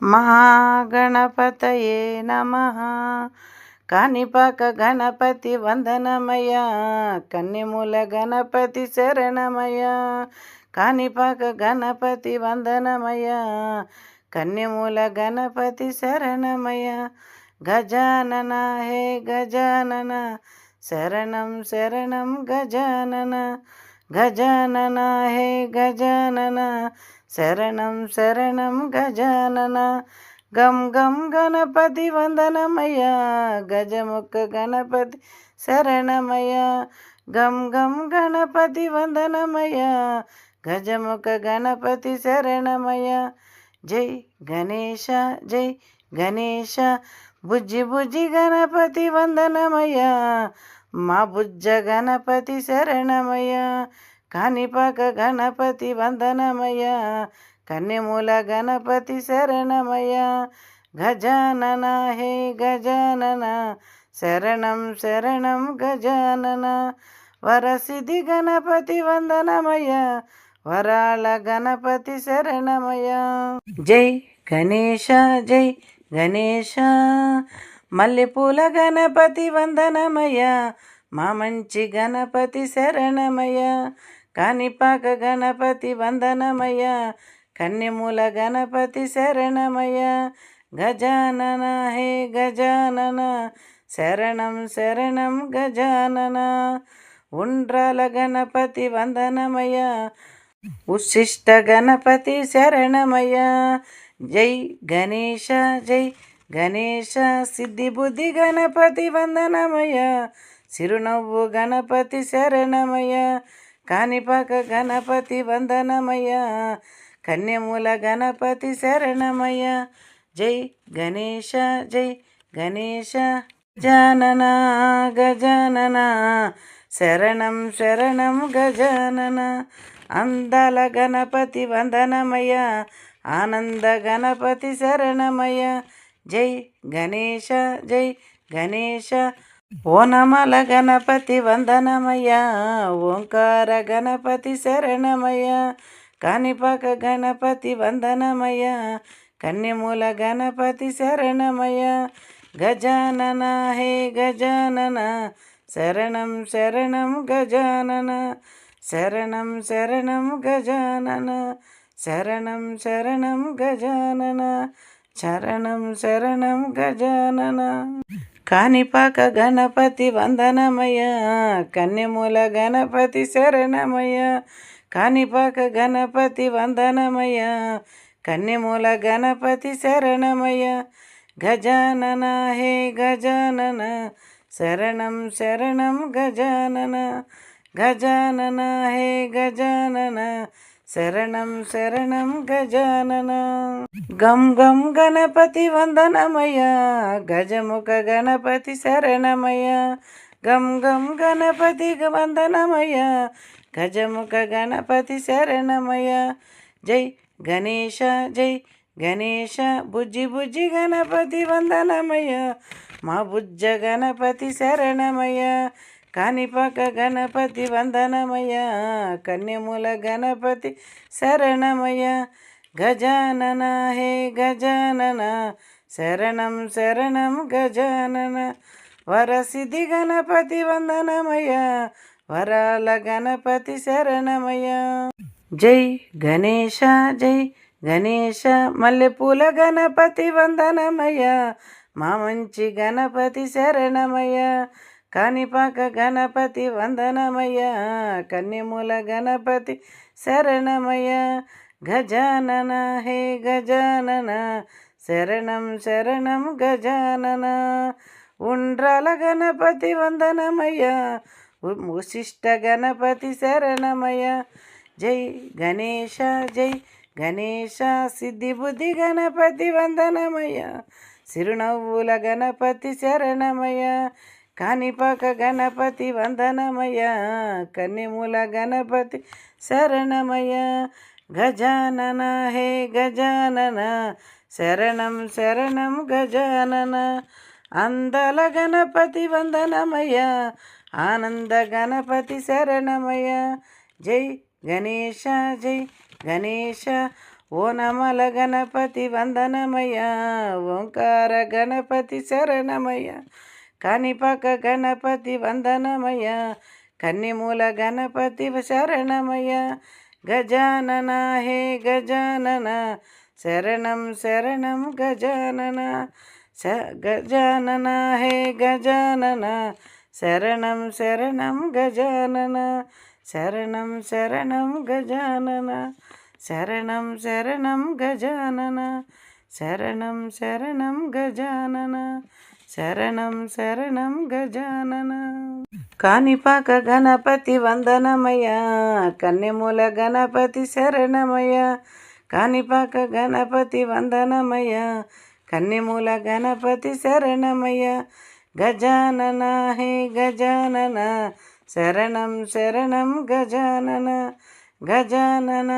మహాగణపతయే నమః. కాణిపాక గణపతి వందనమయ, కన్యమూల గణపతి శరణమయ. కాణిపాక గణపతి వందనమయ, కన్యమూల గణపతి శరణమయ. గజానన హే గజానన, శరణం శరణం గజానన. గజానన హే గజానన, శరణం శరణం గజానన. గం గం గణపతి వందనమయ, గజముఖ గణపతి శరణమయ. గం గం గణపతి వందనమయ, గజముఖ గణపతి శరణమయ. జై గణేశ జై గణేశ, బుజ్జి బుజ్జి గణపతి వందనమయ, మా బుజ్జ గణపతి శరణమయ. కాణిపాక గణపతి వందనమయ, కన్యమూల గణపతి శరణమయ. గజానన హే గజానన, శరణం శరణం గజానన. వరసిద్ధి గణపతి వందనమయ, వరాల గణపతి శరణమయ. జై గణేశ జై గణేశ, మల్లెపూల గణపతి వందనమయ, మా మంచి గణపతి శరణమయ. కాణిపాక గణపతి వందనమయ, కన్యమూల గణపతి శరణమయ. గజానన హే గజానన, శరణం శరణం గజానన. ఉండ్రాల గణపతి వందనమయ, ఉశిష్ట గణపతి శరణమయ. జై గణేశ జై గణేశ, సిద్ధి బుద్ధి గణపతి వందనమయ, చిరునవ్వు గణపతి శరణమయ. కాణిపాక గణపతి వందనమయ, కన్యమూల గణపతి శరణమయ. జై గణేశ జై గణేశ. గజానన గజానన, శరణం శరణం గజానన. అందాల గణపతి వందనమయ, ఆనంద గణపతి శరణమయ. జై గణేశ జై గణేశ. ఓనమల గణపతి వందనమయ, ఓంకార గణపతి శరణమయ. కాణిపాక గణపతి వందనమయ, కన్యమూల గణపతి శరణమయ. గజానన హే గజానన, శరణం శరణం గజానన. శరణం శరణం గజానన, శరణం శరణం గజానన. శరణం శరణం గజానన. కాణిపాక గణపతి వందనమయ, కన్యమూల గణపతి శరణమయ. కాణిపాక గణపతి వందనమయ, కన్యమూల గణపతి శరణమయ. గజానన హే గజానన, శరణం శరణం గజానన. గజానన హే గజానన, శరణం శరణం గజానన. గం గం గణపతి వందనమయ, గజముఖ గణపతి శరణమయ. గం గం గణపతి వందనమయ, గజముఖ గణపతి శరణమయ. జై గణేశ జై గణేశ, బుజ్జి బుజ్జి గణపతి వందనమయ, మా బుజ్జ గణపతి శరణమయ. కాణిపాక గణపతి వందనమయ, కన్యమూల గణపతి శరణమయ. గజానన హే గజానన, శరణం శరణం గజానన. వరసిద్ధి గణపతి వందనమయ, వరాల గణపతి శరణమయ. జై గణేశ జై గణేశ, మల్లెపూల గణపతి వందనమయ, మా మంచి గణపతి శరణమయ. కాణిపాక గణపతి వందనమయ, కన్యమూల గణపతి శరణమయ. గజానన హే గజానన, శరణం శరణం గజానన. ఉండ్రాల గణపతి వందనమయ, ఉశిష్ట గణపతి శరణమయ. జై గణేశ జై గణేశ, సిద్ధి బుద్ధి గణపతి వందనమయ, చిరునవ్వుల గణపతి శరణమయ. కాణిపాక గణపతి వందనమయ, కన్యమూల గణపతి శరణమయ. గజానన హే గజానన, శరణం శరణం గజానన. అందాల గణపతి వందనమయ, ఆనంద గణపతి శరణమయ. జై గణేశ జై గణేశ. ఓనమల గణపతి వందనమయ్య ఓంకార గణపతి శరణమయ్య కాణిపాక గణపతి వందనమయ్య కన్నిమూల గణపతి శరణమయ్య గజానన హే గజానన శరణం శరణం గజానన గజానన హే గజానన శరణం శరణం గజానన శరణం శరణం గజానన శరణం శరణం గజానన శరణం శరణం గజానన శరణం శరణం గజానన కాణిపాక గణపతి వందనమయ్య కన్నిమూల గణపతి శరణమయ్య కాణిపాక గణపతి వందనమయ్య కన్నిమూల గణపతి శరణమయ్య గజానన హే గజానన శరణం శరణం గజానన గజానన